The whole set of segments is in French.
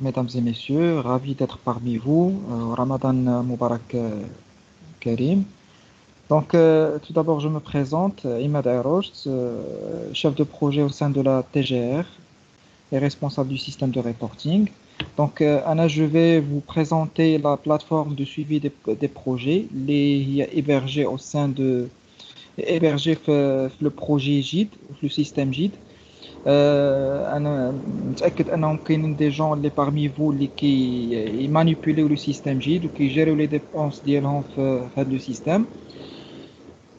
Mesdames et messieurs, ravi d'être parmi vous. Ramadan Mubarak Karim. Donc, tout d'abord, je me présente, Imad Arosh, chef de projet au sein de la TGR et responsable du système de reporting. Donc, Anna, je vais vous présenter la plateforme de suivi des projets, les hébergés au sein de hébergés le projet GID, le système GID. انا متاكد انهم كاينين دي جون اللي parmi vous اللي يمانيبيوليو لو سيستيم جيد وكيجيريو لي ديبونس ديالهم في هذا لو سيستيم.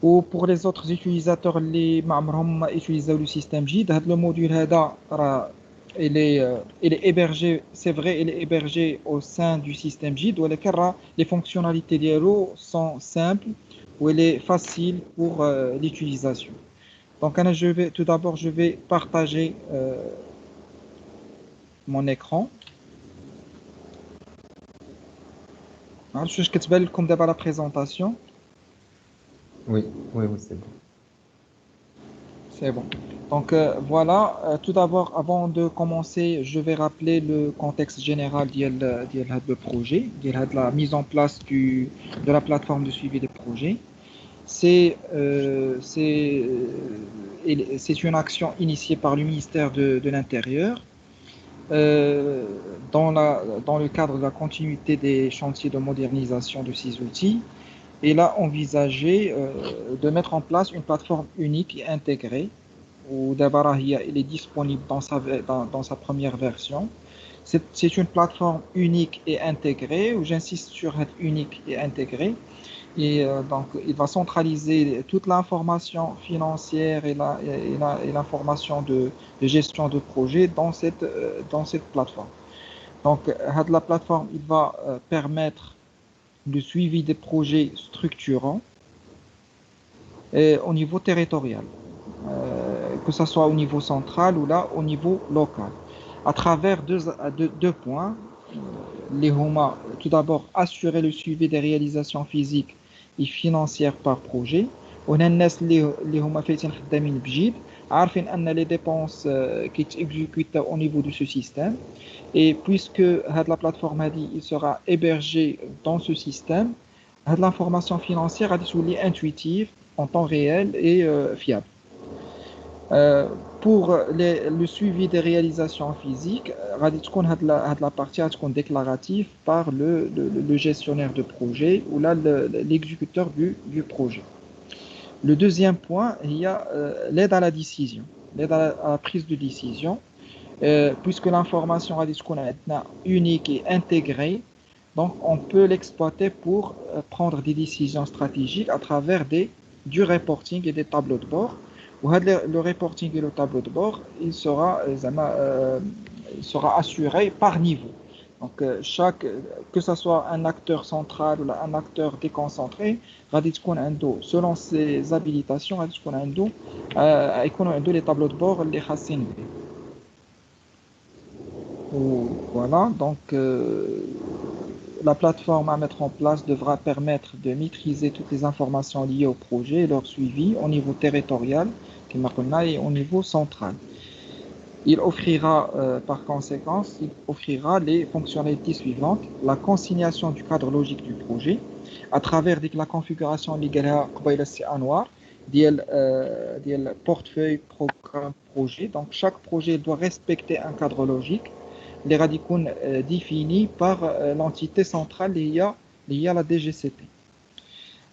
و pour les autres utilisateurs اللي ما عمرهم ما utilisaو لو سيستيم جيد، هذا لو موديول هذا راه il est hébergé, c'est vrai, il est hébergé au sein du système JID, ولكن راه les fonctionnalités ديالو sont simples ou elle est facile pour l'utilisation. Donc, Anna, tout d'abord, je vais partager mon écran. Je vais comme d'abord la présentation. Oui, oui, oui, c'est bon. C'est bon. Donc, voilà. Tout d'abord, avant de commencer, je vais rappeler le contexte général du projet, de la mise en place de la plateforme de suivi des projets. C'est une action initiée par le ministère de l'Intérieur euh, dans le cadre de la continuité des chantiers de modernisation de ces outils. Il a envisagé de mettre en place une plateforme unique et intégrée où d'abord il est disponible dans sa première version. C'est une plateforme unique et intégrée, où j'insiste sur être unique et intégrée. Et donc, il va centraliser toute l'information financière et l'information de gestion de projet dans cette plateforme. Donc, la plateforme, il va permettre le suivi des projets structurants et au niveau territorial, que ce soit au niveau central ou là au niveau local, à travers deux points. Les HOMA, tout d'abord, assurer le suivi des réalisations physiques et financières par projet. والناس اللي هما فايتين خدامين بجيد عارفين ان les dépenses كيتexécutent au niveau de ce système. Et puisque la plateforme il sera hébergé dans ce système, l'information financière est intuitive en temps réel et fiable. Euh, pour le suivi des réalisations physiques, la partie déclarative par le gestionnaire de projet ou l'exécuteur du projet. Le deuxième point, il y a l'aide à la décision, l'aide à la prise de décision, puisque l'information est unique et intégrée, donc on peut l'exploiter pour prendre des décisions stratégiques à travers du reporting et des tableaux de bord. Le reporting et le tableau de bord, il sera assuré par niveau. Donc, que ce soit un acteur central ou un acteur déconcentré, selon ses habilitations, les tableaux de bord, les racines. Voilà, donc la plateforme à mettre en place devra permettre de maîtriser toutes les informations liées au projet et leur suivi au niveau territorial et au niveau central. Par conséquent, il offrira les fonctionnalités suivantes: la consignation du cadre logique du projet à travers la configuration légale ديال portefeuille programme projet. Donc chaque projet doit respecter un cadre logique les radicaux définis par l'entité centrale liée à la DGCT.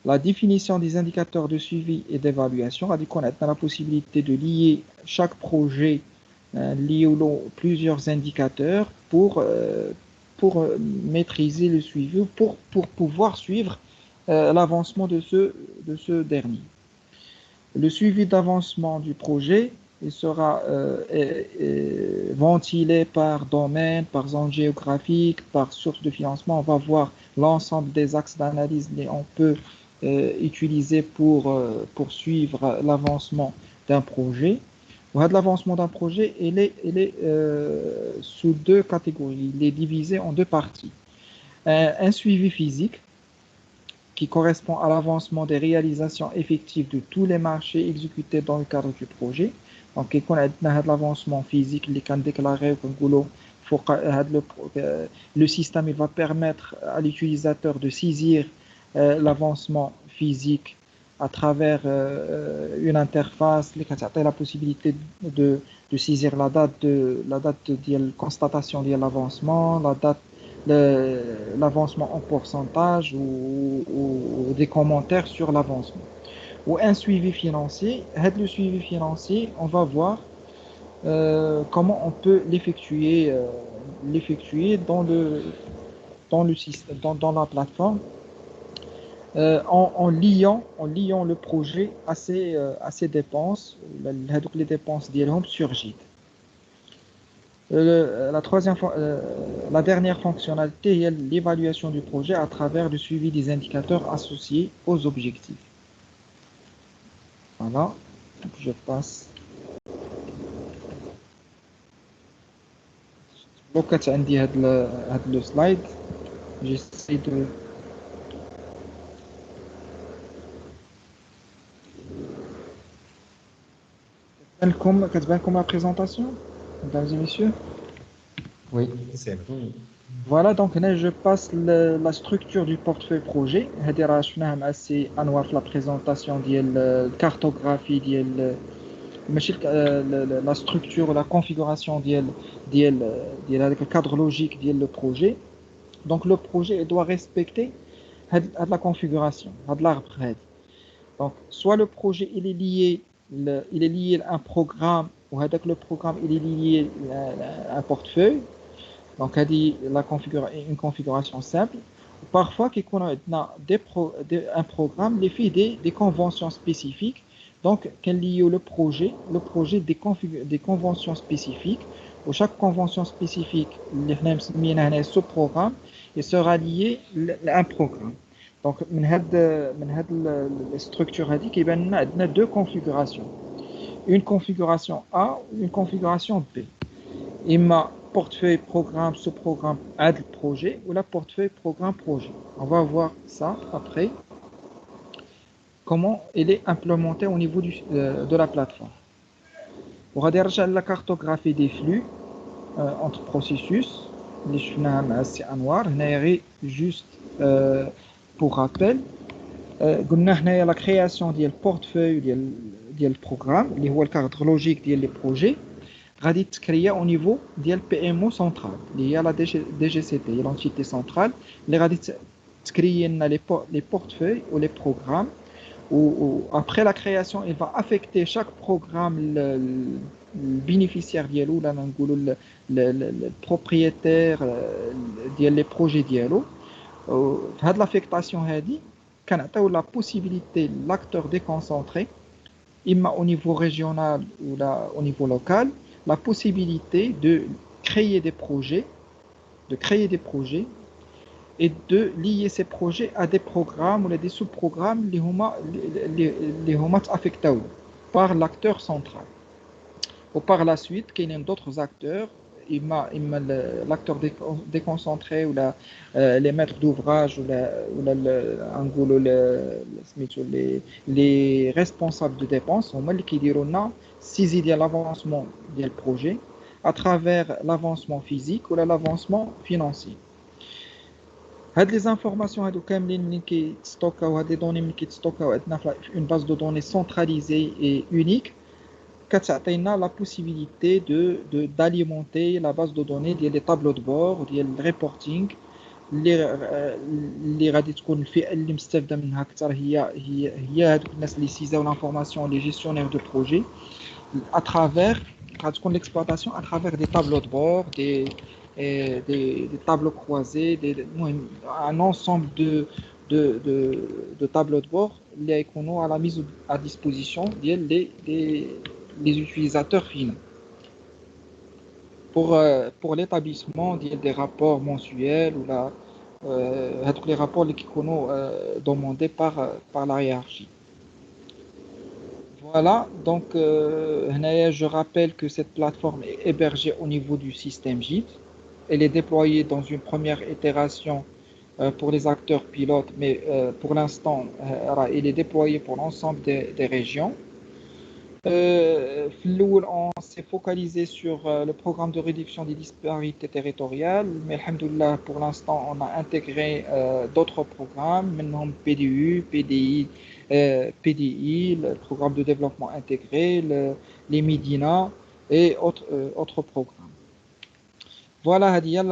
La définition des indicateurs de suivi et d'évaluation radicaux a la possibilité de lier chaque projet lié aux plusieurs indicateurs pour maîtriser le suivi, pour pouvoir suivre l'avancement de ce dernier. Le suivi d'avancement du projet il sera ventilé par domaine, par zone géographique, par source de financement. On va voir l'ensemble des axes d'analyse qu'on peut utiliser pour suivre l'avancement d'un projet. L'avancement d'un projet, il est sous deux catégories. Il est divisé en deux parties. Un suivi physique qui correspond à l'avancement des réalisations effectives de tous les marchés exécutés dans le cadre du projet. Donc, il y a l'avancement physique qui est déclaré le système il va permettre à l'utilisateur de saisir l'avancement physique à travers une interface qui a la possibilité de saisir la date de constatation de l'avancement, l'avancement en pourcentage ou des commentaires sur l'avancement. Ou un suivi financier. Le suivi financier, on va voir comment on peut l'effectuer dans le système, dans la plateforme en liant le projet à ses dépenses, les dépenses d'ILHOM sur Git. La dernière fonctionnalité est l'évaluation du projet à travers le suivi des indicateurs associés aux objectifs. Voilà, donc je passe. بلوكات عندي هاد لو سلايد j'essaie de كتبان لكم la présentation mesdames et messieurs. Oui. Voilà, donc là je passe la structure du portefeuille projet. هذه راه شفناها مع السي انوار في la présentation ديال الكارتوغرافي ديال ماشي la structure la configuration ديال هذاك الكادر لوجيك ديال لو بروجي. Donc le projet doit respecter la configuration, l'arbre. Donc soit le projet il est lié à un programme ou avec le programme il est lié à un portefeuille. Donc une configuration simple. Parfois qu'on a un programme les fait des conventions spécifiques. Donc quand lié le projet des conventions spécifiques. Où chaque convention spécifique les sous-programme il sera lié à un programme. Donc la structure a dit qu'il y a deux configurations. Une configuration A ou une configuration B. Il y a portefeuille programme sous-programme ad projet ou la portefeuille programme projet. On va voir ça après. Comment il est implémenté au niveau de la plateforme. On va dire la cartographie des flux entre processus. Les chefs c'est Anwar. Juste pour rappel, la création du portefeuille du programme, qui est le cadre logique des projets, غادي تكريا au niveau ديال PMO central اللي هي la DGCT هي l'entité centrale اللي غادي تكريا لنا les portefeuilles ou les programmes ou après la création il va affecter chaque programme le bénéficiaire ديالو ولا نقولوا le propriétaire ديال les projets ديالو. في هاد l'affectation هادي كنعطيو la possibilité l'acteur déconcentré imma au niveau régional ou au niveau local la possibilité de créer des projets et de lier ces projets à des programmes ou des sous-programmes les huma affectés par l'acteur central. Ou par la suite, qu'il y a d'autres acteurs, l'acteur déconcentré ou les maîtres d'ouvrage ou les responsables de dépenses, on qui diront saisir l'avancement du projet à travers l'avancement physique ou l'avancement financier. Les informations qui stockent des données qui stockent une base de données centralisée et unique. La possibilité d'alimenter la base de données des tableaux de bord, des reporting, اللي غادي تكون الفئه اللي مستفده منها اكثر هي هذوك الناس اللي سيزاو لانفورماسيون لي جيستيونير دو بروجي à travers غتكون l'exploitation à travers des tableaux de bord, des tableaux croisés, un ensemble de tableaux de bord اللي يكونوا à la mise à disposition ديال les utilisateurs finaux pour l'établissement des rapports mensuels ou les rapports qui sont demandés par la hiérarchie. Voilà, donc je rappelle que cette plateforme est hébergée au niveau du système Git. Elle est déployée dans une première itération pour les acteurs pilotes, mais pour l'instant, elle est déployée pour l'ensemble des régions. في الأول, on s'est focalisé sur le programme de réduction des disparités territoriales, mais alhamdoulilah, pour l'instant, on a intégré d'autres programmes, maintenant PDU, PDI, PDI, le programme de développement intégré, les Medina et autres programmes. Voilà, هذه هي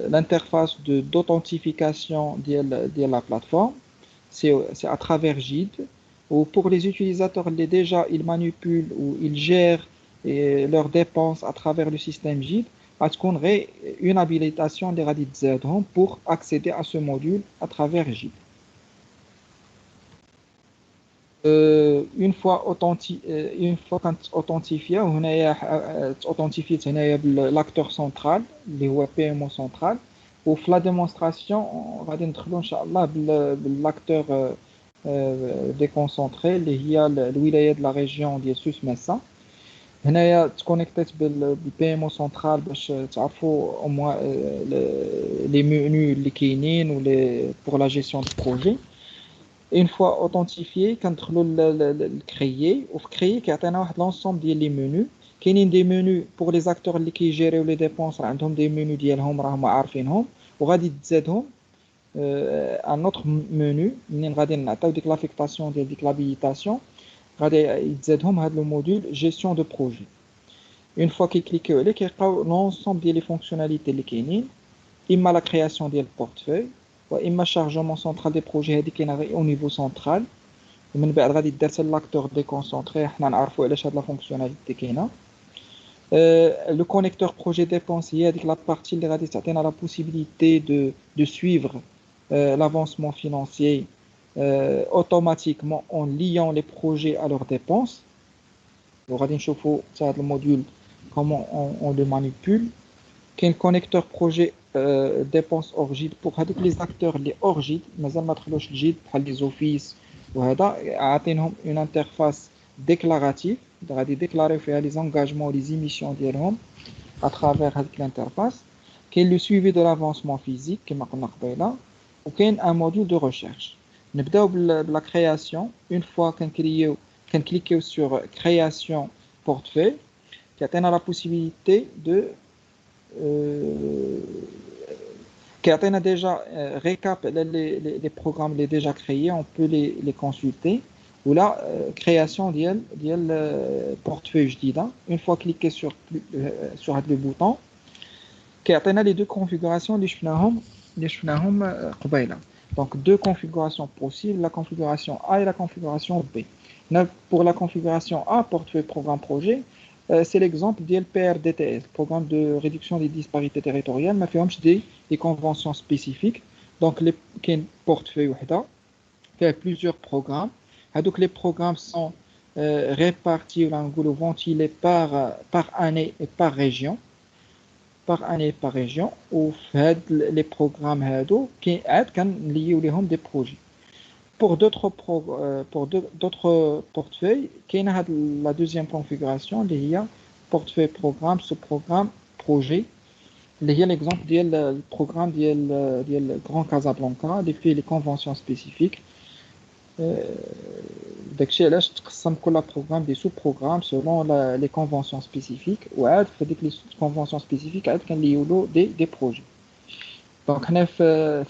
l'interface d'authentification de la plateforme. C'est à travers JIT. Ou pour les utilisateurs, ils manipulent ou ils gèrent leurs dépenses à travers le système JIT. Parce qu'on aurait une habilitation des radis ZHome pour accéder à ce module à travers JIT. Une fois authentifié, on a authentifié l'acteur central, les PMO central. Pour la démonstration, on va entrer l'acteur déconcentré, il y a le wilaya de la région de Sus Messa. هنايا تكونيكتيت بالبي central باش تعرفوا au moins les menus اللي كاينين و pour la gestion du projet. Une fois authentifié, كندخلوا créer و في créer كيعطينا واحد l'ensemble ديال les menus. كاينين des menus pour les acteurs اللي كيجيريو les dépenses, عندهم des menus ديالهم راهم عارفينهم وغادي تزادهم un autre menu منين غادي نعطيو ديك l'affectation ديال ديك l'habilitation غادي يتزادهم هذا le module gestion de projet. Une fois qu'ils cliquent عليه كيلقاو l'ensemble ديال les fonctionnalités اللي كاينين, إما la création ديال البورتفوي وإما chargement central des projets هذه كاينه غير au niveau central, ومن بعد غادي يدار حتى l'acteur déconcentré حنا نعرفوا علاش هاد la fonctionnalité كاينه. Le connecteur projet dépense هي هذيك la partie اللي غادي تعطينا la possibilité de suivre l'avancement financier automatiquement en liant les projets à leurs dépenses. On va voir le module comment on le manipule. Quel connecteur projet dépenses hors JIT pour les acteurs les hors JIT, mais ça مدخلوش JIT بحال les offices وهذا عاطينهم une interface déclarative غادي déclarer فيها les engagements les émissions ديالهم à travers هذيك l'interface. Quel le suivi de l'avancement physique كما قلنا قبيله. وكاين un module de recherche. نبداو بلا création. Une fois qu'on clique sur création portefeuille, كيعطينا la possibilité de كيعطينا déjà récap les programmes les déjà créés, on peut les consulter. Ou la création ديال portefeuille جديده. Une fois cliquer sur le bouton كيعطينا les deux configurations اللي شفناهم قبيله. Donc deux configurations possibles, la configuration A et la configuration B. Pour la configuration A, portefeuille programme projet, c'est l'exemple du PRDTS, programme de réduction des disparités territoriales, mais fait des conventions spécifiques. Donc les portefeuille il y a plusieurs programmes. Donc les programmes sont répartis ou ventilés par année et par région. Par région, ou les programmes qui aident liés des projets. Pour d'autres portefeuilles, qui est la deuxième configuration, il y a portefeuille programme, sous-programme, projet. Il y a l'exemple du programme du Grand Casablanca, les conventions spécifiques. داكشي علاش تقسم كل programme des sous-programmes selon les conventions spécifiques وعاد في ديك les conventions spécifiques عاد كنليولو des projets. Donc هنا في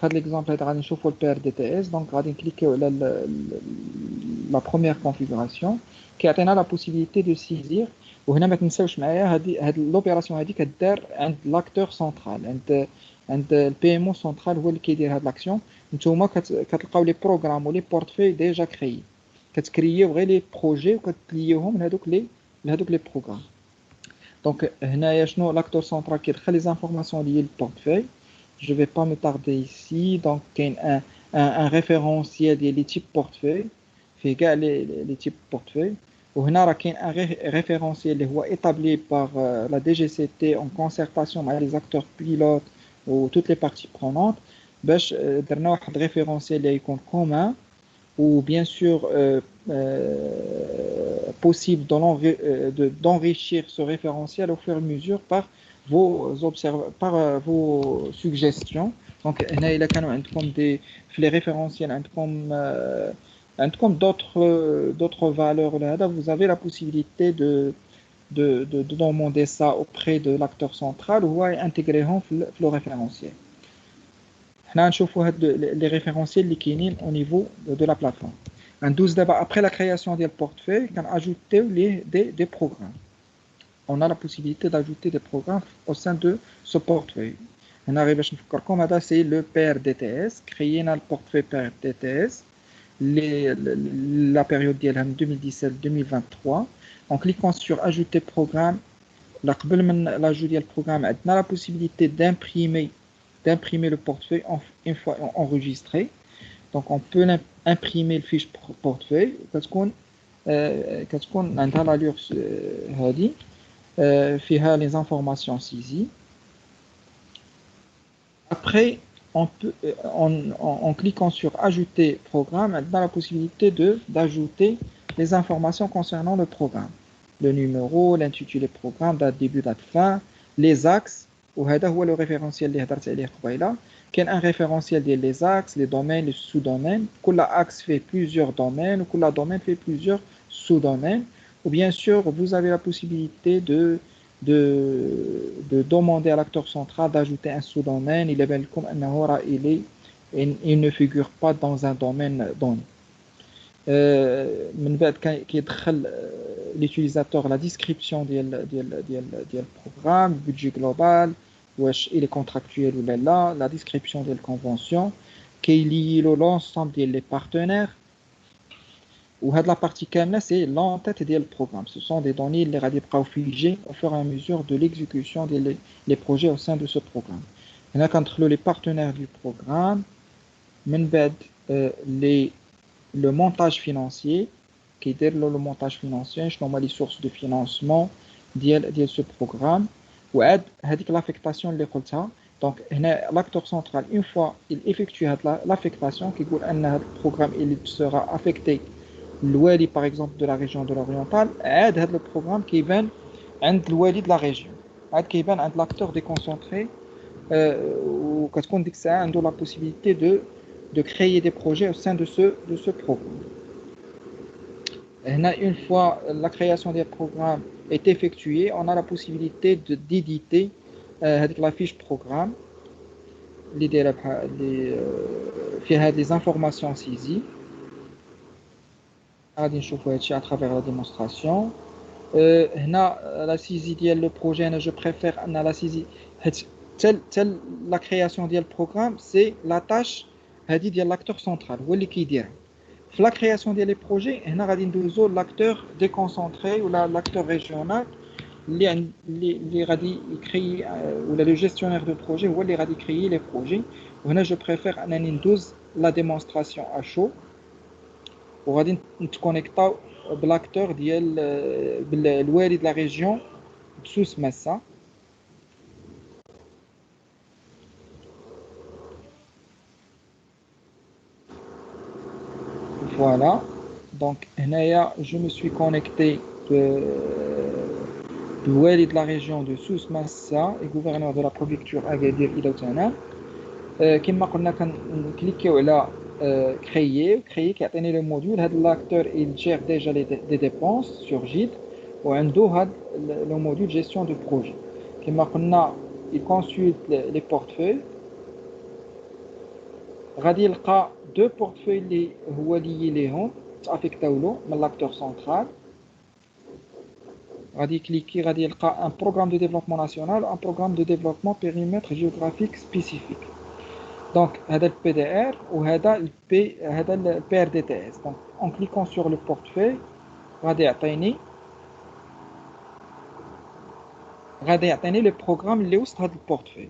هذا l'exemple هذا غادي نشوفوا le PRDTS. donc غادي نكليكيو على la première configuration كيعطينا la possibilité de saisir. وهنا ما تنساوش معايا هاد l'opération هذه كدار عند l'acteur central, عند البي ام او سنترال هو اللي كيدير هاد لاكسيون. نتوما كتلقاو لي بروغرام ولي بورتفوي ديجا كريي, كتكرييو غير لي بروجي وكتليوهم لهادوك لي بروغرام. دونك هنايا شنو لاكتور سنترال كيدخل لي زانفورماسيون ديال البورتفوي. Je vais pas me tarder ici. Donc كاين un référentiel ديال لي تيب بورتفوي فيه كاع لي تيب بورتفوي. وهنا راه كاين ان référentiel اللي هو établi par la DGCT en concertation مع les acteurs pilotes ou toutes les parties prenantes باش درنا واحد référentiel اللي يكون commun ou bien sûr possible d'enrichir ce référentiel au fur et à mesure par vos suggestions. Donc هنا إلا كانوا عندكم في les référentiels عندكم Comme d'autres valeurs là, vous avez la possibilité de demander ça auprès de l'acteur central ou intégrer le référentiel. On a les référentiels qui sont au niveau de la plateforme. Après la création du portefeuille, on a ajouté des programmes. On a la possibilité d'ajouter des programmes au sein de ce portefeuille. On arrive à comme c'est le PRDTS, créer le portefeuille PRDTS, la période 2017-2023. En cliquant sur ajouter programme, l'ajout du programme, on a la possibilité d'imprimer le portefeuille une fois enregistré. Donc on peut imprimer le fiche portefeuille parce qu'on a l'allure faire les informations saisies. Après, en cliquant sur ajouter programme, on a la possibilité d'ajouter les informations concernant le programme. Le numéro, l'intitulé programme, date début, date fin, les axes, ou le référentiel qui est un référentiel des axes, les domaines, les sous-domaines. Chaque axe fait plusieurs domaines, ou chaque domaine fait plusieurs sous-domaines. Ou bien sûr, vous avez la possibilité de demander à l'acteur central d'ajouter un sous-domaine. Il ne figure pas dans un domaine donné. L'utilisateur la description du programme, le budget global, il est contractuel ou là, la description de la convention, qui lie l'ensemble des partenaires. Ou la partie kamla, c'est l'entête du programme. Ce sont des données qui sont figées au fur et à mesure de l'exécution des projets au sein de ce programme. Il y a entre les partenaires du programme, le montage financier, qui est le montage financier, les sources de financement de ce programme, ou l'affectation de l'école. Donc, l'acteur central, une fois il effectue l'affectation, qui dit que le programme il sera affecté l'ouali par exemple de la région de l'oriental, aide le programme qui vient de l'ouali de la région, qui vient de l'acteur déconcentré, ou qu'est-ce qu'on dit que ça a la possibilité de créer des projets au sein de ce programme. Une fois la création des programmes est effectuée, on a la possibilité d'éditer la fiche programme, les informations saisies. À travers la démonstration. La saisie du projet, je préfère la saisie. La création du programme, c'est la tâche de l'acteur central. La création des projets, l'acteur déconcentré ou l'acteur régional, le gestionnaire de projet, ou les créer les projets. Je préfère la démonstration à chaud. وغادي نتكونيكطاو بالاكتور ديال بالوالي de la région سوس ماسا. Voilà, donc هنايا je me suis connecté بالوالي de la région de سوس ماسا et gouverneur de la préfecture Agadir إلى وتانا. كما قلنا كنكليكيو على créer كيعطيني لو موديول. هذا l'acteur il gère déjà des dépenses sur JIT وعنده هذا le module gestion de projet. كما قلنا il consulte les portefeuilles. غادي يلقى deux portefeuilles اللي هو لي ليهم تافيكتاو له من l'acteur central. غادي كليكي غادي يلقى un programme de développement national, un programme de développement périmètre géographique spécifique. Donc, هذا le PDR ou هذا le PRDTS. Donc, en cliquant sur le portefeuille, غادي يعطيني le programme اللي وسط هذا البورتفوي.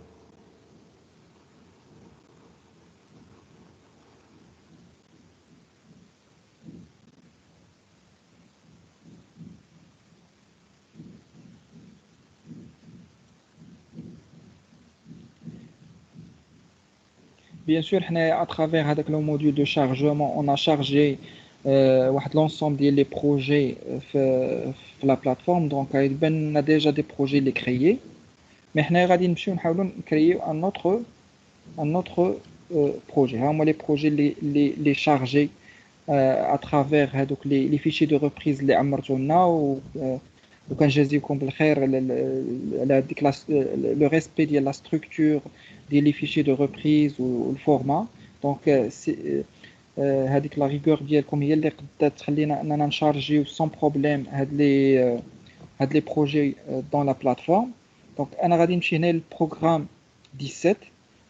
Bien sûr, à travers avec le module de chargement, on a chargé l'ensemble des projets sur la plateforme. Donc, on a déjà des projets les créés. Mais on va créer un autre projet. Les projets les chargés à travers donc, les fichiers de reprise اللي عمرتونا وكنجازيكم بالخير على ديك le respect ديال la structure ديال les fichiers de reprise و le format. Donc هذيك لا rigueur ديالكم هي اللي قدرت تخلينا اننا نشارجيو sans problème هاد لي بروجي dans la plateforme. Donc انا غادي نمشي هنا للبروغرام 17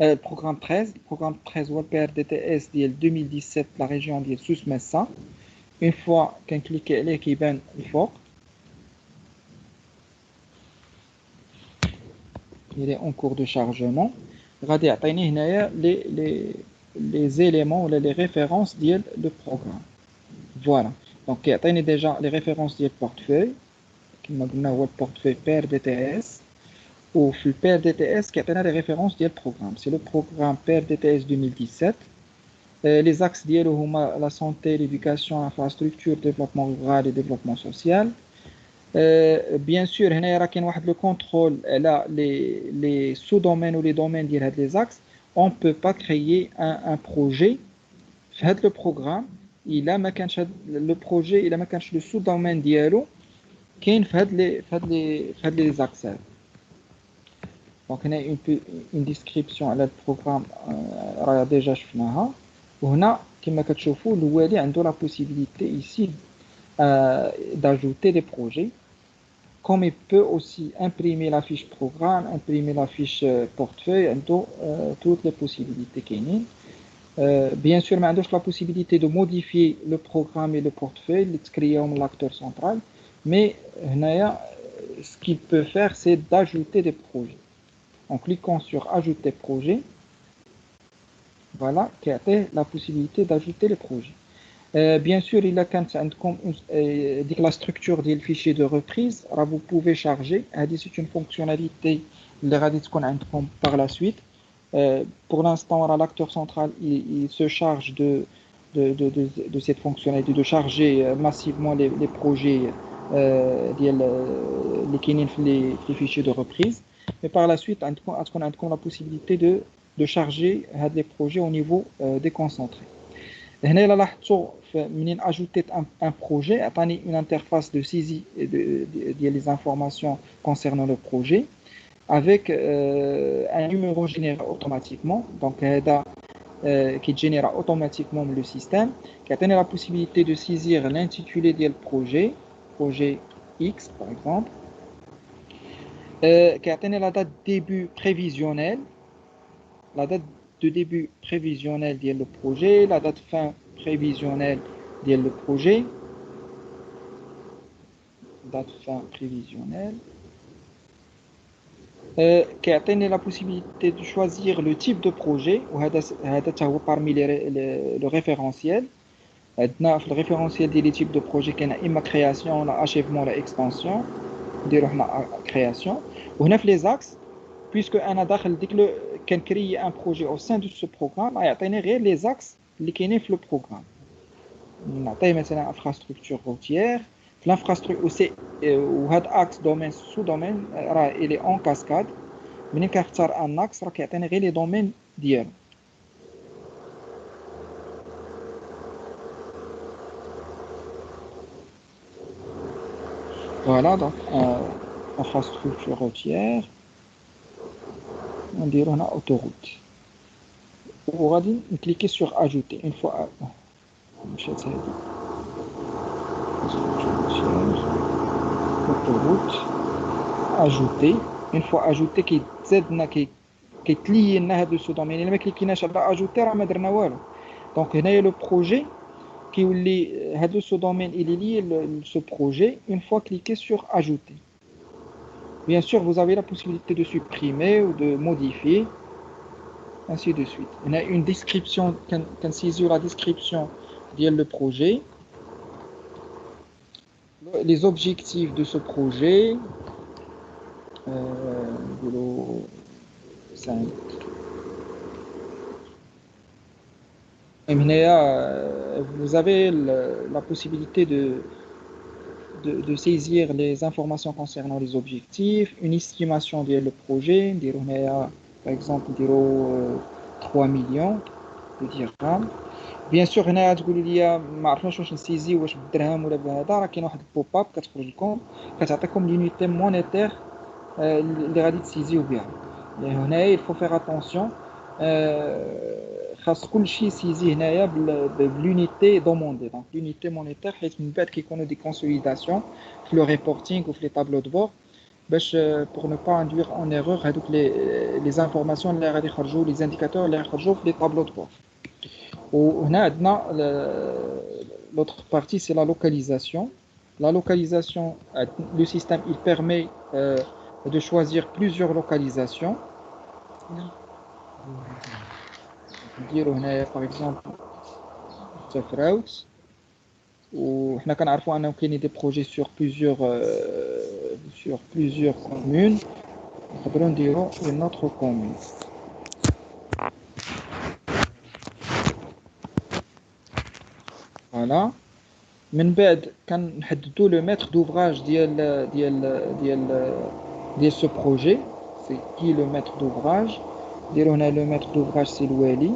البروغرام 13. البروغرام 13 هو البي ار دي تي اس ديال 2017 لا ريجيون ديال سوس ميسا. اون فوا كنكليكي عليه كيبان الفوق il est en cours de chargement. غادي يعطيني هنايا les éléments ou les références ديال le programme. Voilà. Donc كيعطيني déjà les références ديال portefeuille كما قلنا هو البورتفوي بي ار دي تي اس. وفي البي ار دي تي اس كيعطينا les références ديال البروغرام. C'est le programme بي ار دي تي اس 2017. Les axes ديالو هما la santé, l'éducation, l'infrastructure, développement rural et développement social. Bien sûr هنا راه كاين واحد لو كونترول على les sous-domaines ou les domaines ديال هاد les axes. On peut pas créer un projet في هاد le programme الا ما كانش هاد le projet الا ما كانش le sous-domaine ديالو كاين في هاد les axes. Donc هنا une description على البروغرام راه ديجا شفناها. وهنا كما كتشوفوا الوالي عنده la possibilité ici d'ajouter des projets. Comme il peut aussi imprimer la fiche programme, imprimer la fiche portefeuille, toutes les possibilités كاينين. Bien sûr ما عندوش la possibilité de modifier le programme et le portefeuille اللي تكرياو من l'acteur central. Mais هنايا ce qu'il peut faire c'est d'ajouter des projets. En cliquant sur ajouter projet, voilà, qui a la possibilité d'ajouter les projets. Bien sûr, il a quand la structure des fichiers de reprise, vous pouvez charger. C'est une fonctionnalité par la suite. Pour l'instant, l'acteur central il se charge de cette fonctionnalité, de charger massivement les projets les fichiers de reprise. Mais par la suite, on a la possibilité de charger les projets au niveau déconcentré. هنا إلا لاحظتوا منين ajouter un projet عطاني une interface de saisie ديال les informations concernant le projet avec un numéro généré automatiquement. Donc هذا qui génère automatiquement le système qui a la possibilité de saisir l'intitulé du projet X par exemple, qui a la date début prévisionnelle, la date de début prévisionnel du projet, la date fin prévisionnelle du projet, date fin prévisionnelle, qui a la possibilité de choisir le type de projet, ou parmi le référentiel. Dans le référentiel des types de projet, il y a la création, l'achèvement, l'expansion, la création. Ou les axes, puisque on a qu'on crée un projet au sein de ce programme, il y a les axes qui sont dans le programme. On a maintenant infrastructure routière, l'infrastructure aussi, ou axe domaine sous-domaine, il est en cascade. Mais on a un axe qui a les domaines d'hier. Voilà, donc infrastructure routière. On dirait une autoroute. On va cliquer sur ajouter une fois. Autoroute. Ajouter. Une fois ajouté qui est lié à ce domaine. Il cliquer sur ajouter à madrena والو. Donc هنا le projet qui est ce domaine il est lié ce projet une fois cliqué sur ajouter. Bien sûr, vous avez la possibilité de supprimer ou de modifier, ainsi de suite. On a une description, quand saisir la description du projet, les objectifs de ce projet, boulot 5. Vous avez la possibilité de saisir les informations concernant les objectifs, une estimation du projet, par exemple 3 millions, le dirham. Bien sûr هنا تقولوا لي ما عرفناش واش نسيزي واش بالدرهم ولا بهذا، راه كاين واحد البوب اب كتخرج لكم كتعطيكم لونيتي مونيتير اللي غادي تسيزيو بها. هنايا il faut faire attention خاص كلشي يسيزي هنايا بالونيتي دوموندي، دونك لونيتي مونيتير، حيت من بعد كيكونوا دي كونسوليداسيون في لو ريبورتينغ وفي لي طابلو دو بور باش pour ne pas induire en erreur هذوك les informations اللي غادي يخرجوا les indicateurs اللي يخرجوا في لي طابلو دو بور. وهنا عندنا l'autre partie c'est la localisation. La localisation, le système il permet de choisir plusieurs localisations. نديرو هنايا par exemple تفراوت، وحنا كنعرفوا انه كاينين دي بروجي sur plusieurs communes. نقدروا نديرو une autre commune. Voilà. من بعد كنحددوا لو ميتر دوفراج ديال ce projet. C'est qui le maître d'ouvrage. نديرو هنا le maître d'ouvrage c'est الوالي.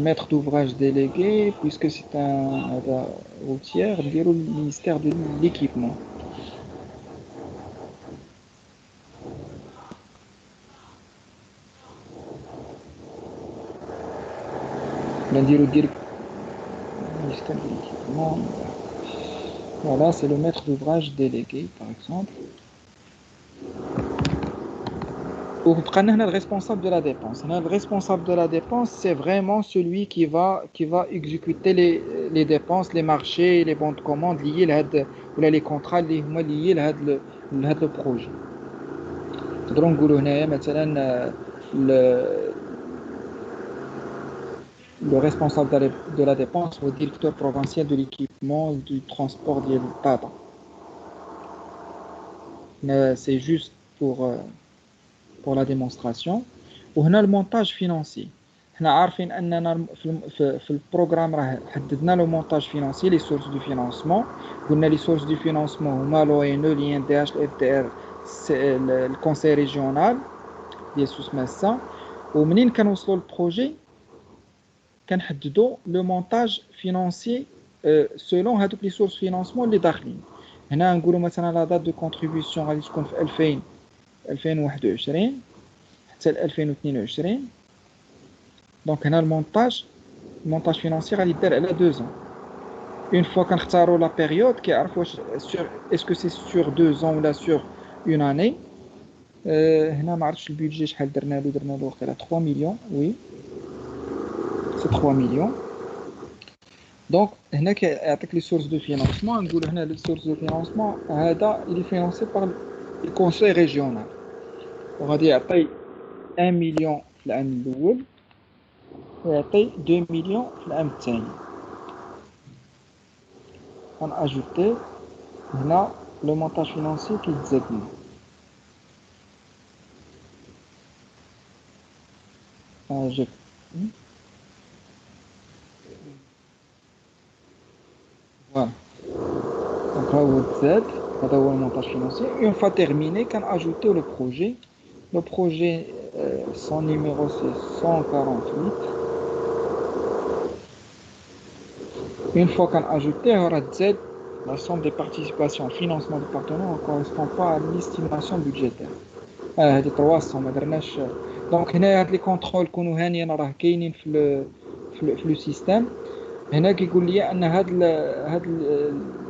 Maître d'ouvrage délégué, puisque c'est un routier, نديرو le ministère de l'équipement. نديرو ministère de l'équipement. Voilà, c'est le maître d'ouvrage délégué, par exemple. Ou vous prenez le responsable de la dépense. Le responsable de la dépense, c'est vraiment celui qui va exécuter les dépenses, les marchés, les bons de commande liés ou les contrats liés à le projet. Donc, le responsable de la dépense ou le directeur provincial de l'équipement du transport de l'État. C'est juste pour la démonstration. وهنا المونتاج financier. حنا عارفين اننا في البروغرام راه حددنا لو مونتاج financier لي سورس دو فينانسمون. قلنا لي سورس دو فينانسمون هما لو ان او لي ان دي اش اف دي ار الكونساي ريجيونال ديال سوس ماسا. ومنين كنوصلوا للبروجي كنحددوا لو مونتاج financier سولون هذوك لي سورس فينانسمون اللي داخلين. هنا نقولوا مثلا لا دات دو كونتريبيسيون غادي تكون في 2021 حتى 2022. دونك هنا المونتاج فينانسي غادي يدار على 2 ans. اون فوا كنختاروا لا بيريود كيعرف واش سور اسكو سي سور 2 ans ولا سور اون اني. هنا ما عرفتش البيدجي شحال درنا له وقيلا 3 مليون. وي سي 3 مليون. دونك هنا كيعطيك لي سورس دو فينانسمون. نقول هنا لي سورس دو فينانسمون هذا اللي فينانسي بار الكونساي ريجيونال، وغادي يعطي 1 مليون في العام الاول ويعطي 2 مليون في العام الثاني. on ajouter هنا لو مونتاج فينانسي كيتزاد لنا. اجي فوالا دونك ها هو تزاد. هذا هو المونتاج فينانسي. اون فوا تيرميني كناجوتيو لو بروجي. Le projet, son numéro c'est 148. Une fois qu'on a ajouté, on aura Z, la somme des participations, financement des partenaires ne correspond pas à l'estimation budgétaire. هذه 300 ما درناش. دونك هنا هاد لي كونترول كونوا هانيين راه كاينين في لو سيستيم. هنا كيقول لي ان هاد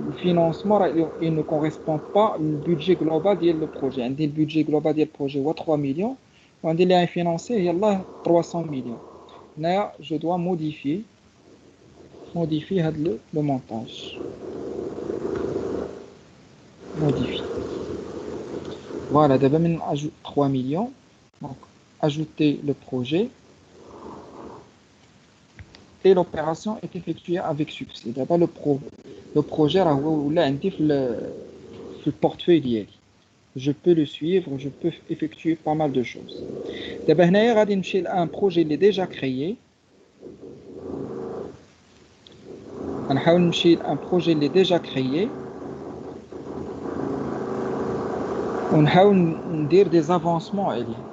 الفينانسمون راه il ne correspond pas للبودجي جلوبال ديال لو بروجي. عندي البودجي جلوبال ديال البروجي هو 3 مليون وعندي اللي فينانسي يلاه 300 مليون. هنايا جو دوا modifier هاد لو مونتاج. modifier. Voilà, d'abord on ajoute 3 millions. Donc ajouter le projet. Et l'opération est effectuée avec succès. D'abord le projet là عندي في le portefeuille ديالي. Je peux le suivre, je peux effectuer pas mal de choses. D'abord هنايا غادي نمشي لان projet اللي déjà créé. غنحاول نمشي لان projet اللي déjà créé. ونحاول ندير des avancements عليه.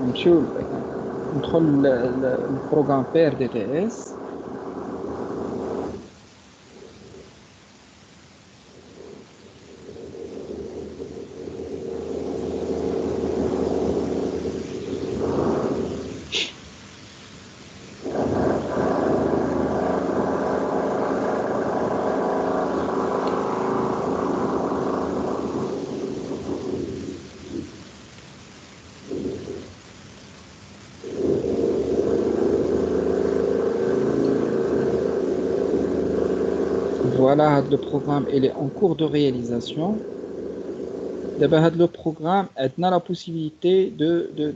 نمشيو ندخل البروغرام PRDTS. Voilà, le programme il est en cours de réalisation. D'abord, le programme a la possibilité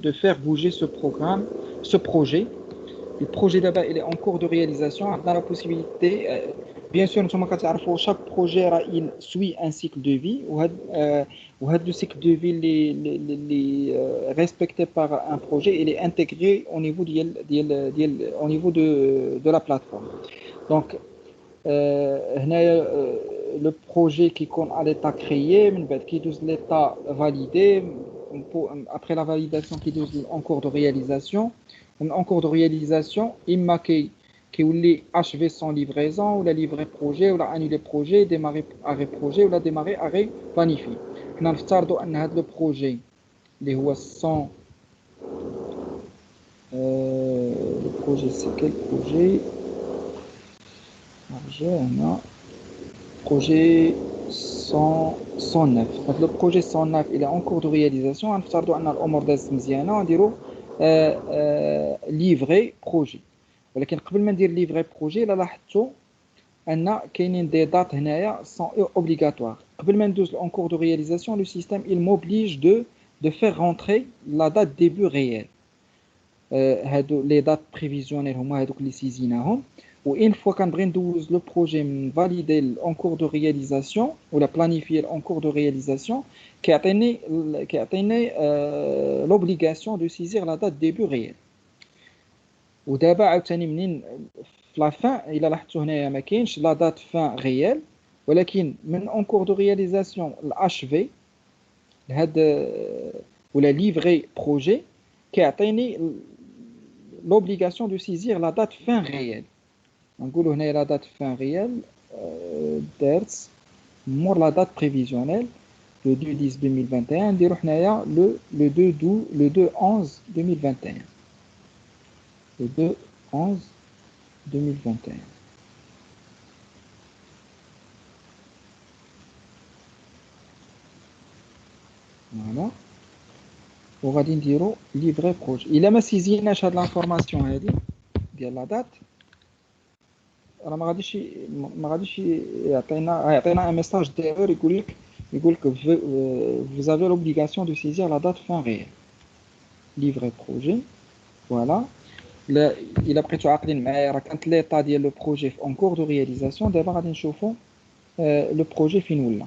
de faire bouger ce programme, ce projet. Le projet d'abord il est en cours de réalisation. On a la possibilité, bien sûr, chaque projet il suit un cycle de vie. Le cycle de vie respecté par un projet, il est intégré au niveau au niveau de la plateforme. Donc, le projet qui est à l'état créé, qui est l'état validé, après la validation qui est en cours de réalisation, il m'a qui voulait achever son livraison, ou la livrer projet, ou la annuler projet, démarrer arrêt projet, ou la démarrer arrêt planifié. Nous avons le projet, le projet c'est quel projet? Projet 109. Donc, le projet 109 il est en cours de réalisation. On va livrer projet. ولكن قبل ما ندير livrer projet لا لاحظتوا ان كاينين des dates هنايا sont obligatoires. قبل ما ندوز en cours de réalisation, le système il m'oblige de faire rentrer la date début réel. هادو les dates prévisionnelles هما هادوك اللي سيزيناهم. Ou une fois qu'on brindouse le projet validé en cours de réalisation ou la planifier en cours de réalisation, qui a l'obligation de saisir la date début réel. Ou d'abord, la fin, il a la date fin réelle, mais en cours de réalisation, l'achevé, ou la livrée projet, qui a l'obligation de saisir la date fin réelle. نقولوا هنا la date fin réelle درت مور la date prévisionnelle le 2/10/2021 نديرو حنايا le 2/11/2021 le 2/11/2021 voilà وغادي نديرو livrer projet الا ما سيزيناش هاد لانفورماسيون هادي ديال la date راه ما غاديش يعطينا ان ميساج ديرور يقول لك vous avez l'obligation de saisir la date fin réelle livrer projet voilà il a بقيتو عاقلين معايا راه كانت ليطا ديال لو بروجي en cours de réalisation دابا غادي نشوفوا لو بروجي فين ولا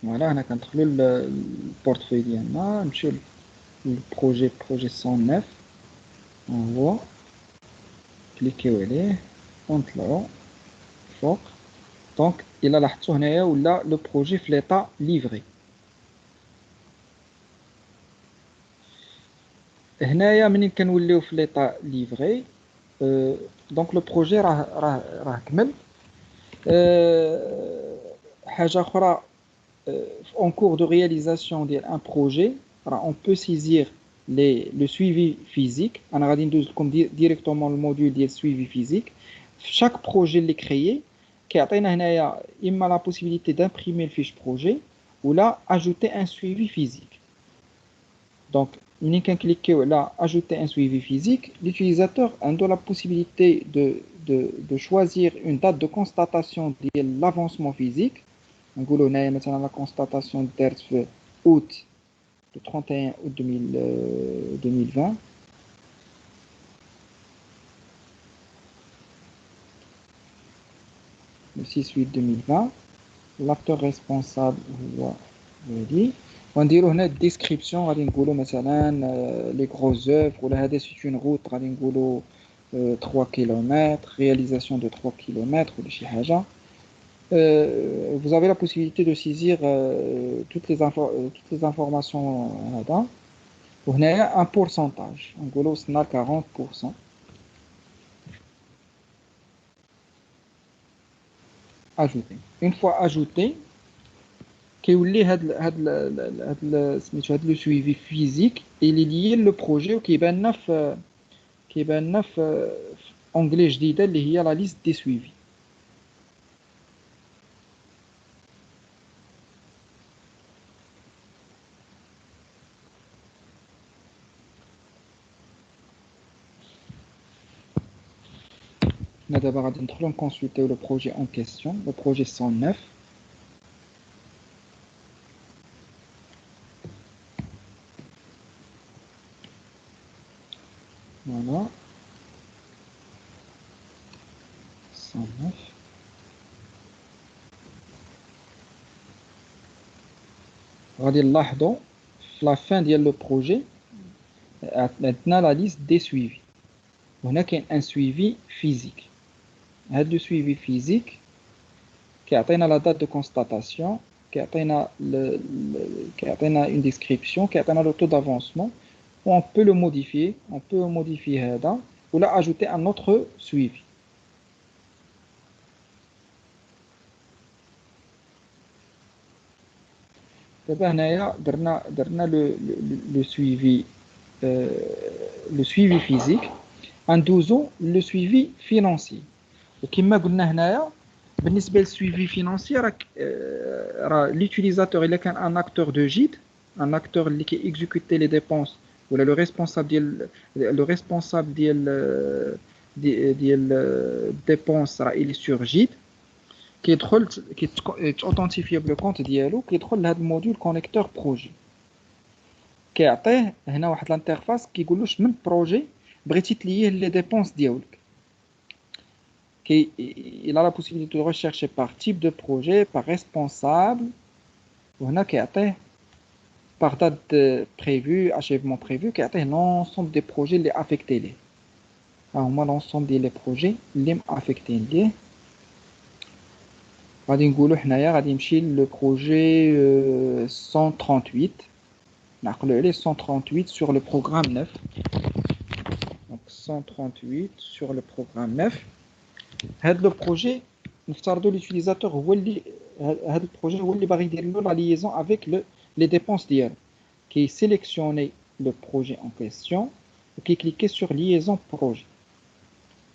فوالا هنا كندخلوا البورتفوي ديالنا نمشيو للبروجي 109 هو كليكيو عليه ونطلعوا فوق دونك الا لاحظتوا هنايا ولا لو بروجي في ليطا ليفري هنايا منين كنوليو في ليطا ليفري دونك لو بروجي راه كمل حاجه اخرى en cours de réalisation d'un projet, on peut saisir le suivi physique. On a directement le module de suivi physique. Chaque projet est créé, qui a la possibilité d'imprimer le fiche projet ou là ajouter un suivi physique. Donc, il qu'un cliquer là, ajouter un suivi physique, l'utilisateur a la possibilité de choisir une date de constatation de l'avancement physique. On a maintenant la constatation de août, le 31 août 2020. Le 6-8 2020. L'acteur responsable, je dit. On dit une description, les grosses œuvres, ou c'est une route, 3 km, réalisation de 3 km, ou vous avez la possibilité de saisir toutes les informations là-dedans. On a un pourcentage, c'est 40%. Ajouté. Une fois ajouté, كيولي هاد le suivi physique il est lié le projet وكيبان في onglet جديده اللي هي la liste des suivis. On d'abord à consulter le projet en question, le projet 109. Voilà. 109. غادي نلاحظوا في la fin ديال le projet maintenant la liste des suivis. هنا كاين un suivi physique. هذا le suivi physique كيعطينا la date de constatation, كيعطينا une description, كيعطينا le taux d'avancement. On peut le modifier, هذا ou là ajouter un autre suivi. دابا هنايا درنا le suivi physique. ندوزو le suivi financier. وكما قلنا هنايا بالنسبه للسويفي فينانسي راه l'utilisateur il est un acteur de JIT, un acteur اللي كي exécuter les dépenses ولا le responsable ديال dépenses راه il est sur JIT كيدخل كيتاوثنتيفي بالكونت ديالو كيدخل لهذا الموديول كونيكتور بروجي كيعطيه هنا واحد الانترفاس كيقول له من بروجي بغيتي تليه لي ديبونس ديالك. Il a la possibilité de rechercher par type de projet, par responsable. وهنا كيعطيه par date prévue, achèvement prévu, كيعطيه l'ensemble des projets اللي affectés ليه. هما l'ensemble des projets اللي affectés ليه. غادي نقولوا حنايا غادي نمشي le projet 138. نعقلوا عليه 138 sur le programme 9. Donc 138 sur le programme 9. هذا لو بروجي نفترضوا ليوتيليزاتور هو اللي هذا البروجي هو اللي باغي يدير له لا ليزون افيك لي ديبونس ديالو كي سيليكسيوني لو بروجي ان كيسيون وكي كليكي سور ليزون بروجي.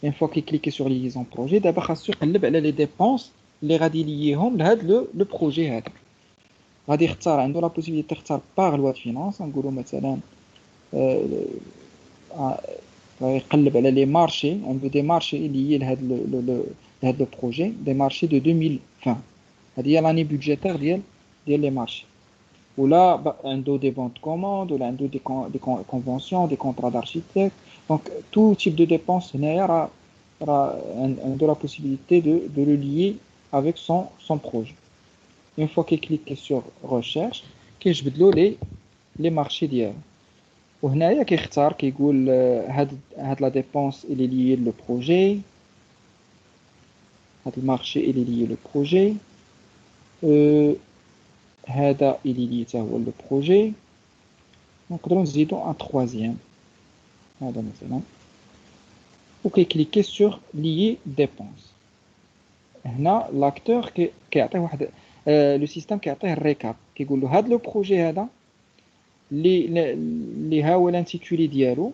اون فوا كي كليكي سور ليزون بروجي دابا خاصو يقلب على لي ديبونس اللي غادي ليهم لهذا لو بروجي هذا. غادي يختار عنده لا بوسيبيليتي يختار باغ لوا فينانس. نقولوا مثلا يقلب على لي مارشي عنده دي مارشي اللي هي لهاد لو بروجي دي مارشي دو 2020. هذه هي لاني بودجيتير ديال لي مارشي. ولا عنده دي فونت كوموند ولا عنده دي كونفونسيون دي كونطرا دارشيتيكت. دونك تو تيب دو ديبونس هنايا راه عنده لا بوسيبيليتي دو لو ليي افيك سون بروجي. اون فوا كي كليكي سور ريشيرش كيجبد له لي مارشي ديالو. وهنايا كيختار كيقول هاد لا ديبونس اللي ليي لو بروجي هاد المارشي اللي ليي لو بروجي هذا اللي ليي حتى هو لو بروجي. نقدروا نزيدو ان تروازيام هذا مثلا وكيكليكي سور ليي ديبونس. هنا لاكتور كيعطيه واحد لو سيستم كيعطيه الريكاب كيقول له هاد لو بروجي هذا اللي ها هو l'intitulé ديالو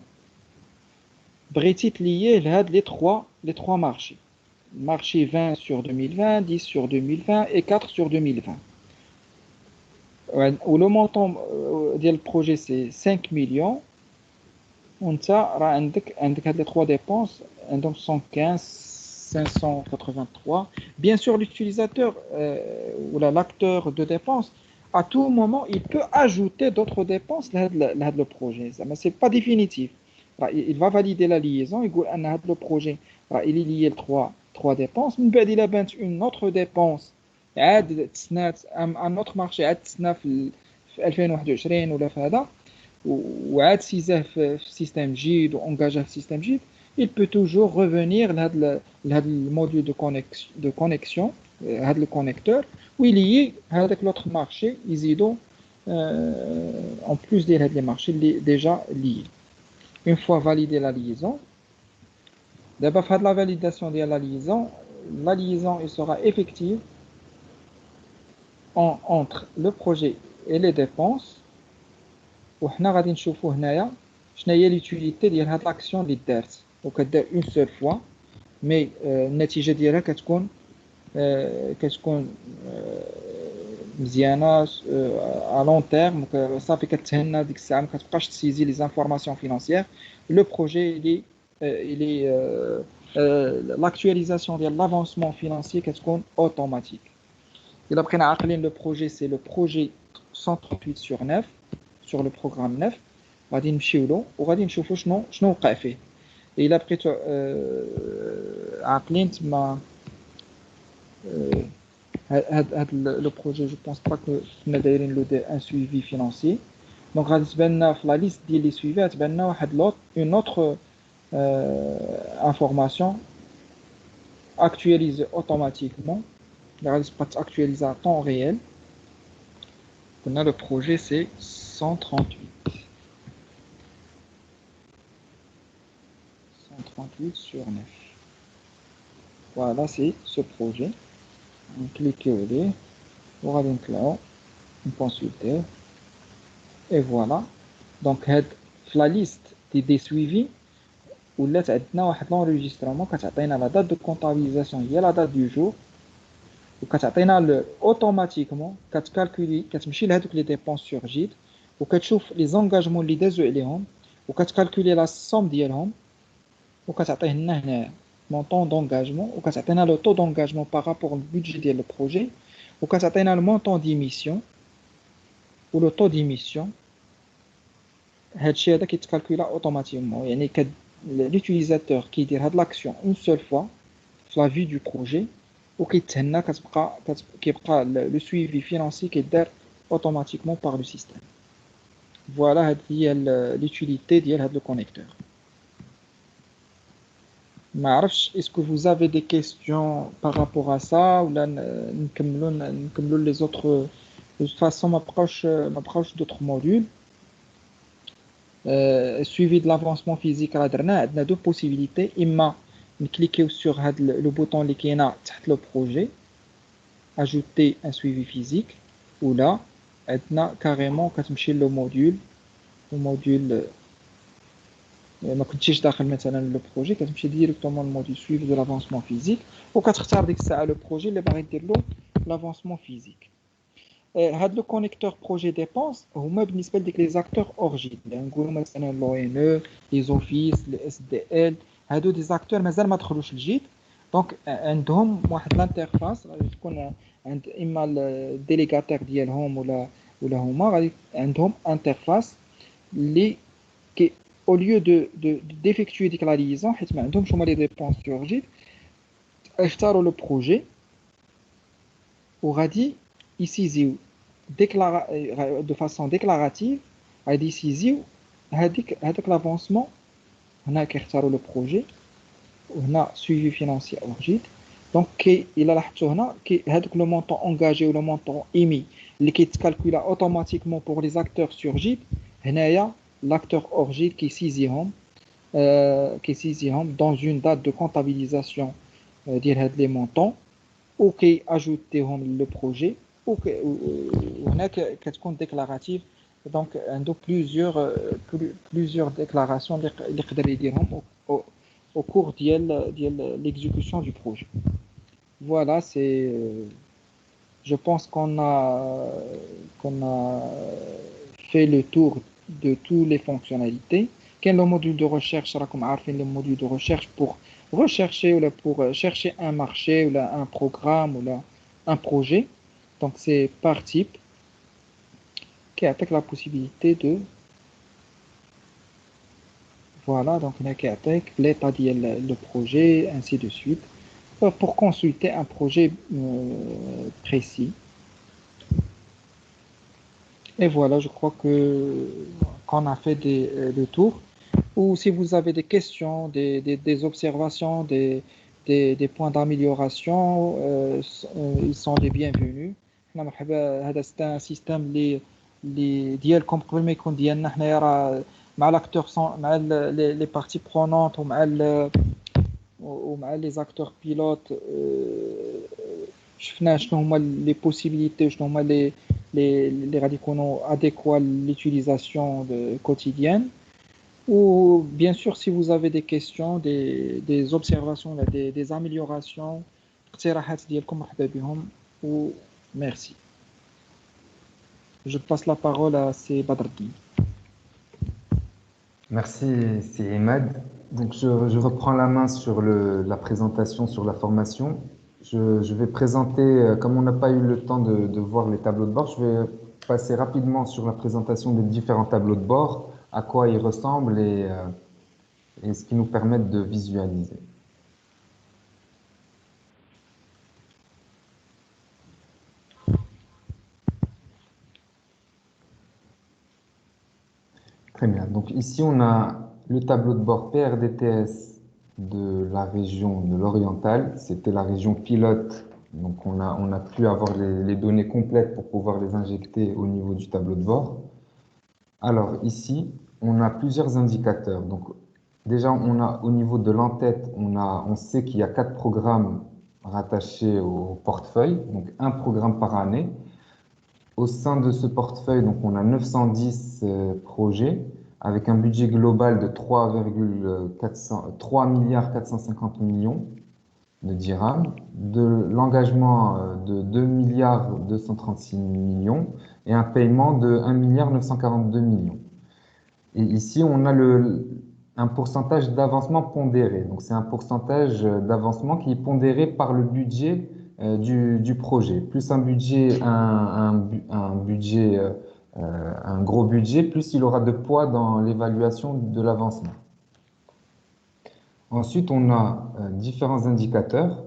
بغيتي تليه لهاد les trois marchés. Marché 20 sur 2020, 10 sur 2020 et 4 sur 2020. Où le montant du projet c'est 5 millions. وانت راه عندك هاد les trois dépenses, donc 115, 583. Bien sûr, l'utilisateur ou l'acteur de dépenses, à tout moment, il peut ajouter d'autres dépenses à le projet. Mais c'est pas définitif. Il va valider la liaison, il dit le projet, il est lié trois dépenses. من بعد il a une autre dépense. عاد تسنات un autre marché عاد تسنا في 2021 ولا في هذا. وعاد سيزاه في سيستم جديد وانجاجاه في سيستم جديد il peut toujours revenir لهذا الموديول دو كونيكسيون هذا الكونيكتور ويلي هذاك لوتر مارشي يزيدوا en plus ديال هاد لي مارشي اللي ديجا liés. Une fois validé la liaison, d'abord faire la validation de la liaison elle sera effective entre le projet et les dépenses. وحنا غادي نشوفوا هنايا شنو هي ليوتيليتي ديال هاد لاكسيون اللي دارت وكدار اون سول فوا مي النتيجه ديالها كتكون مزيانه ا لون تيرم صافي كتهنى ديك الساعه ما كتبقاش تسيزي لي زانفورماسيون فينانسيير لو بروجي اللي لاكtualisation ديال لافونسمون فينانسيي كتكون اوتوماتيك. الا بقينا عاقلين لو بروجي سي لو بروجي 138 sur 9 sur le programme 9 غادي نمشيو له وغادي نشوفوا شنو وقع فيه. الا بقيتوا عاقلين تما هاد لو بروجي جو بونس با كو كنا دايرين لو ان سويفي فينانسيي دونك غادي تبان لنا في لا ليست ديال لي سويفي تبان لنا واحد لوط اون اوتر انفورماسيون actualisée automatiquement غادي تبقى تاكtualiser à temps réel. قلنا le projet c'est 138 sur 9. Voilà, c'est ce projet. On clique عليه وغادي نطلعوا نكونسلتيه et voilà. Donc هاد في لا ليست دي سويفي ولات عندنا واحد لونجسترمون كتعطينا لا دات دو كونطابيليزاسيون هي لا دات دو جور وكتعطينا اوتوماتيكمون كتكالكولي كتمشي لهذوك لي ديبونس سور جيت وكتشوف لي زونغاجمون اللي دازو عليهم وكتكالكولي لا سوم ديالهم وكتعطيه لنا هنايا مونطون دونغاجمون وكتعطينا لو طو دونغاجمون بارابور البودجي ديال البروجي وكتعطينا المونطون ديميسيون ولو طو ديميسيون. هادشي هذا كيتكالكولا اوتوماتيكمون يعني l'utilisateur كيدير هاد لاكسيون اون سول فوا في لا في دو بروجي وكيتهنى كيبقى لو سويفي فينانسي كيدار اوتوماتيكمون بار لو سيستيم. فوالا هاد هي ليوتيليتي ديال هاد لو كونيكتور. ما عرفتش اسكو vous avez des questions par rapport à ça ولا نكملوا لي زوتر de toute façon ما بقاوش d'autres modules. Suivi de l'avancement physique راه درنا عندنا دو بوسيبيليتي اما نكليكيو سور هاد لو بوطون اللي كاينه تحت لو بروجي اجوتي ان سويفي فيزيك ولا عندنا كاريمون كتمشي لو موديول ما كنتيش داخل مثلا لو بروجي كتمشي ديريكتومون الموديول سويفي دو لافونسمون فيزيك وكتختار ديك الساعه لو بروجي اللي باغي دير له لافونسمون فيزيك. هاد لو كونيكتور بروجي ديبونس هما بالنسبه لديك لي زاكتور اورجيد يعني نقولوا مثلا لو ان او لي زوفيس لي اس دي ال هادو دي زاكتور مازال ما دخلوش للجيت دونك عندهم واحد لانترفاس غادي تكون عند اما الديليغاتير ديالهم ولا هما غادي عندهم انترفاس اللي كي au lieu d'effectuer ديك لا ليزون حيت ما عندهمش هما لي ديبونس اورجيد اختاروا لو بروجي وغادي يسيزيو de façon déclarative غادي يسيزيو هذاك لافونسمون هنا كيختاروا لو بروجي وهنا سويفي فينانسي اورجيد دونك كي الا لاحظتوا هنا كي هذوك لو مونطون انغاجي ولا مونطون ايمي اللي كيتكالكولا اوتوماتيكمون بور لي زاكتور سور جيت هنايا l'acteur orgide qui saisit dans une date de comptabilisation ديال هاد لي مونطون وكي اجوتيهم لو بروجي وهنا كتكون ديكلاراتيف Donc, عنده plusieurs déclarations اللي يقدر يديرهم au cours ديال l'exécution du projet. Voilà, je pense qu'on a fait le tour de toutes les fonctionnalités. Quel est le module de recherche, راكم عارفين le module de recherche pour rechercher ou pour chercher un marché ou un programme ou un projet. Donc c'est par type qui a la possibilité de voilà, donc on a l'état le projet, ainsi de suite, pour consulter un projet précis. Et voilà, je crois qu'on a fait le tour. Ou si vous avez des questions, des observations, des points d'amélioration, ils sont les bienvenus. C'est un système اللي ديالكم قبل ما يكون ديالنا حنايا راه مع l'acteur مع les parties prenantes ومع les acteurs pilotes شفنا شنو هما les possibilités شنو هما les غادي يكونوا adéquats l'utilisation quotidienne. Ou bien sûr, si vous avez des questions, des observations, des améliorations, اقتراحات ديالكم مرحبا بهم. Ou merci. Je passe la parole à C. Badreddine. Merci, c'est Emad. Donc, je reprends la main sur la présentation, sur la formation. Je vais présenter, comme on n'a pas eu le temps de voir les tableaux de bord, je vais passer rapidement sur la présentation des différents tableaux de bord, à quoi ils ressemblent et ce qui nous permettent de visualiser. Très bien. Donc ici, on a le tableau de bord PRDTS de la région de l'Oriental. C'était la région pilote. Donc on a pu avoir les données complètes pour pouvoir les injecter au niveau du tableau de bord. Alors ici, on a plusieurs indicateurs. Donc déjà, on a au niveau de l'entête, on sait qu'il y a 4 programmes rattachés au portefeuille, donc un programme par année. Au sein de ce portefeuille, donc on a 910 projets avec un budget global de 3 milliards 450 millions de dirhams, de l'engagement de 2 milliards 236 millions et un paiement de 1 milliard 942 millions. Et ici, on a un pourcentage d'avancement pondéré. Donc, c'est un pourcentage d'avancement qui est pondéré par le budget du projet. Plus un budget, un gros budget, plus il aura de poids dans l'évaluation de l'avancement. Ensuite, on a différents indicateurs.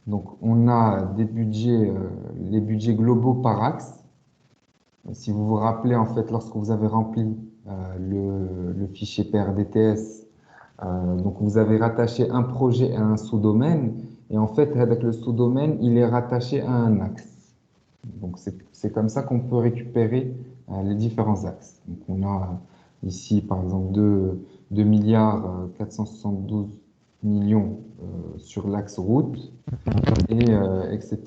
Donc, on a des budgets, les budgets globaux par axe. Si vous vous rappelez, en fait, lorsque vous avez rempli le fichier PRDTS, donc vous avez rattaché un projet à un sous-domaine, et en fait, avec le sous-domaine, il est rattaché à un axe. Donc c'est comme ça qu'on peut récupérer les différents axes. Donc on a ici, par exemple, 2 milliards 472 millions sur l'axe route, et etc.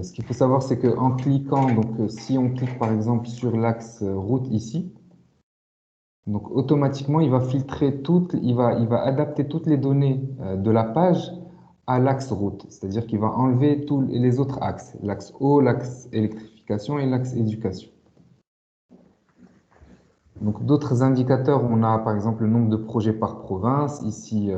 Ce qu'il faut savoir, c'est qu'en cliquant, donc si on clique par exemple sur l'axe route ici, donc automatiquement il va filtrer il va adapter toutes les données de la page à l'axe route, c'est-à-dire qu'il va enlever tous les autres axes, l'axe eau, l'axe électrification et l'axe éducation. Donc d'autres indicateurs, on a par exemple le nombre de projets par province, ici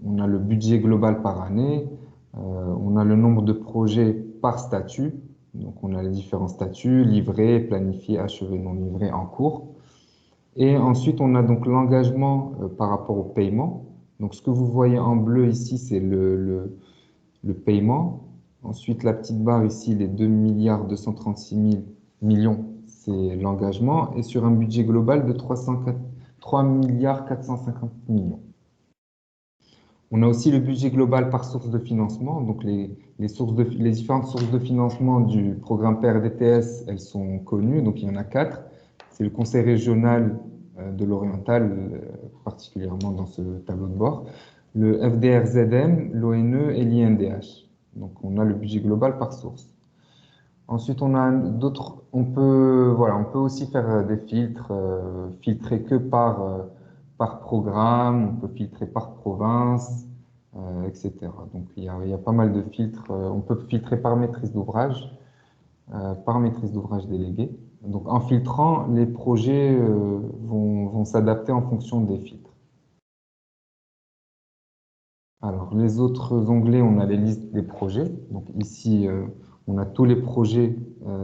on a le budget global par année, on a le nombre de projets par statut, donc on a les différents statuts, livrés, planifiés, achevés, non livrés, en cours. Et ensuite, on a donc l'engagement par rapport au paiement. Donc ce que vous voyez en bleu ici, c'est le paiement. Ensuite, la petite barre ici, les 2 milliards 236 millions, c'est l'engagement. Et sur un budget global de 3 milliards 450 millions. On a aussi le budget global par source de financement. Donc, les différentes sources de financement du programme PRDTS, elles sont connues. Donc, il y en a 4. C'est le Conseil régional de l'Oriental, particulièrement dans ce tableau de bord, le FDRZM, l'ONE et l'INDH. Donc, on a le budget global par source. Ensuite, on a d'autres, on peut aussi faire des filtres, filtrer que par programme, on peut filtrer par province, etc. Donc, il y a pas mal de filtres. On peut filtrer par maîtrise d'ouvrage déléguée. Donc, en filtrant, les projets vont s'adapter en fonction des filtres. Alors, les autres onglets, on a les listes des projets. Donc, ici, on a tous les projets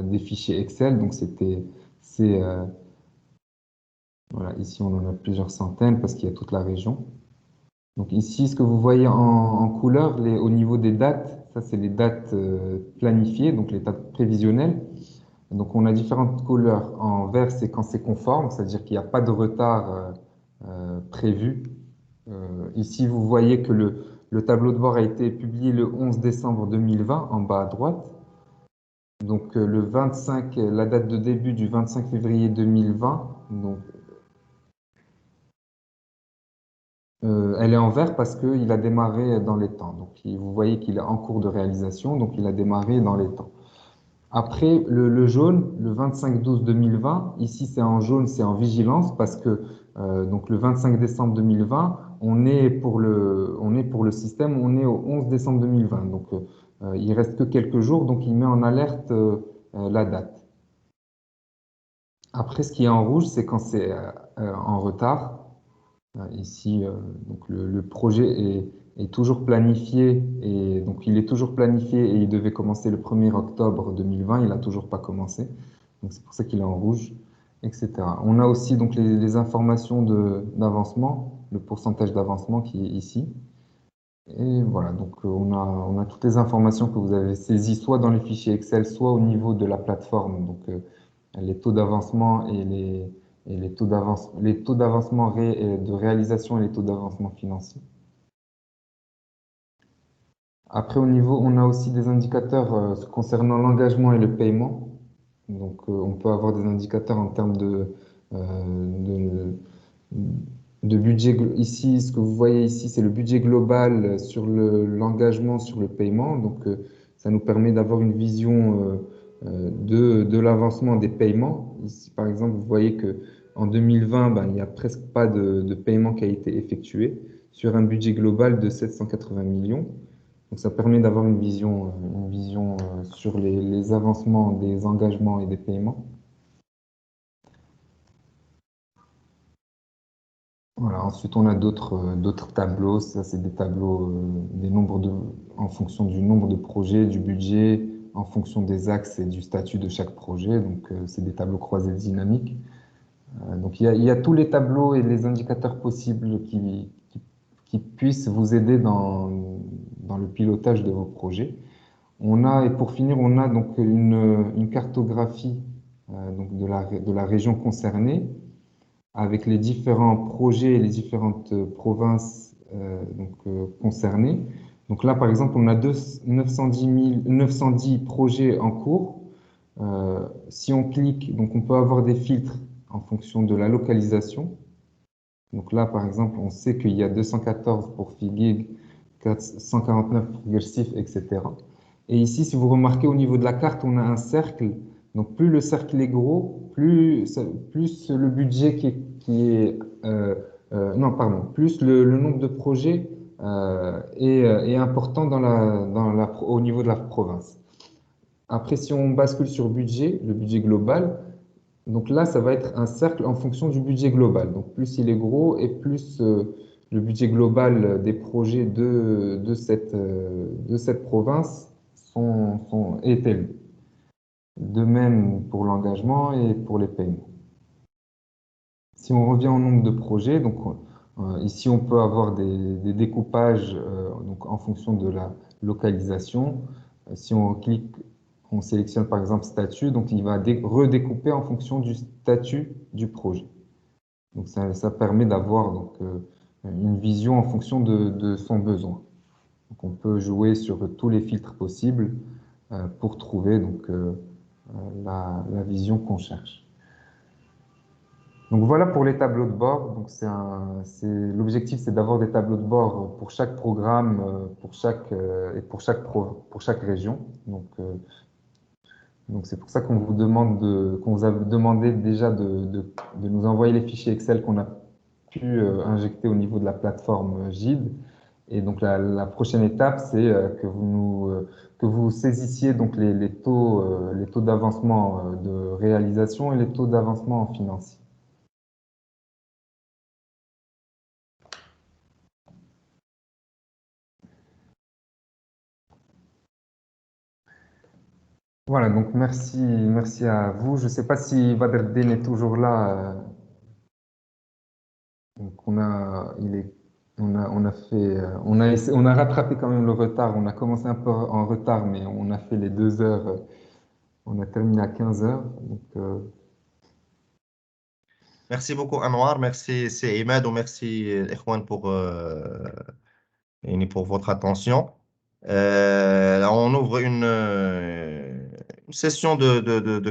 des fichiers Excel. Donc, voilà, ici, on en a plusieurs centaines parce qu'il y a toute la région. Donc, ici, ce que vous voyez en couleur, au niveau des dates, ça, c'est les dates planifiées, donc les dates prévisionnelles. Donc, on a différentes couleurs. En vert, c'est quand c'est conforme, c'est-à-dire qu'il n'y a pas de retard prévu. Ici, vous voyez que le tableau de bord a été publié le 11 décembre 2020, en bas à droite. Donc, la date de début du 25 février 2020, donc, elle est en vert parce qu'il a démarré dans les temps. Donc, vous voyez qu'il est en cours de réalisation, donc il a démarré dans les temps. Après, le jaune, le 25/12/2020, ici c'est en jaune, c'est en vigilance parce que donc le 25 décembre 2020, on est pour le système, on est au 11 décembre 2020. Donc il reste que quelques jours, donc il met en alerte la date. Après, ce qui est en rouge, c'est quand c'est en retard. Ici, donc le projet est toujours planifié et donc il est toujours planifié et il devait commencer le 1er octobre 2020. Il n'a toujours pas commencé. Donc c'est pour ça qu'il est en rouge, etc. On a aussi donc les informations d'avancement, le pourcentage d'avancement qui est ici. Et voilà, donc on a toutes les informations que vous avez saisies soit dans les fichiers Excel, soit au niveau de la plateforme. Donc les taux d'avancement et les taux d'avancement de réalisation et les taux d'avancement financier. Après, on a aussi des indicateurs concernant l'engagement et le paiement. Donc, on peut avoir des indicateurs en termes de, de budget. Ici, ce que vous voyez ici, c'est le budget global sur l'engagement, sur le paiement. Donc, ça nous permet d'avoir une vision de l'avancement des paiements. Ici, par exemple, vous voyez que en 2020, ben, il n'y a presque pas de paiement qui a été effectué sur un budget global de 780 millions. Donc, ça permet d'avoir une vision sur les avancements des engagements et des paiements. Voilà, ensuite, on a d'autres tableaux. Ça, c'est des tableaux en fonction du nombre de projets, du budget, en fonction des axes et du statut de chaque projet. Donc, c'est des tableaux croisés dynamiques. Donc, il y a tous les tableaux et les indicateurs possibles qui puissent vous aider dans le pilotage de vos projets. Et pour finir, on a donc une cartographie donc de la région concernée avec les différents projets et les différentes provinces concernées. Donc là, par exemple, on a 910 projets en cours. Si on clique, donc on peut avoir des filtres en fonction de la localisation. Donc là, par exemple, on sait qu'il y a 214 pour Figuig, 149 pour Guernsey, etc. Et ici, si vous remarquez au niveau de la carte, on a un cercle. Donc plus le cercle est gros, plus le budget non, pardon, plus le nombre de projets est important au niveau de la province. Après, si on bascule sur budget, le budget global, donc là, ça va être un cercle en fonction du budget global. Donc plus il est gros et plus le budget global des projets de cette province est élevé. De même pour l'engagement et pour les paiements. Si on revient au nombre de projets, donc ici on peut avoir des découpages donc en fonction de la localisation. Si on clique, on sélectionne par exemple statut, donc il va redécouper en fonction du statut du projet. Donc ça permet d'avoir donc une vision en fonction de son besoin. Donc on peut jouer sur tous les filtres possibles pour trouver donc la vision qu'on cherche. Donc voilà pour les tableaux de bord. Donc l'objectif, c'est d'avoir des tableaux de bord pour chaque programme, pour chaque région. Donc Donc c'est pour ça qu'on vous demande qu'on vous a demandé déjà de nous envoyer les fichiers Excel qu'on a pu injecter au niveau de la plateforme GID. Et donc la prochaine étape, c'est que vous saisissiez donc les taux d'avancement de réalisation et les taux d'avancement en financier. Voilà, donc merci à vous. Je ne sais pas si Badreddin est toujours là. Donc on a fait, on a rattrapé quand même le retard. On a commencé un peu en retard, mais on a fait les 2 heures. On a terminé à 15 heures. Donc, Merci beaucoup, Anwar. Merci, c'est Imad, ou merci, Ikhwan, pour votre attention. On ouvre une session de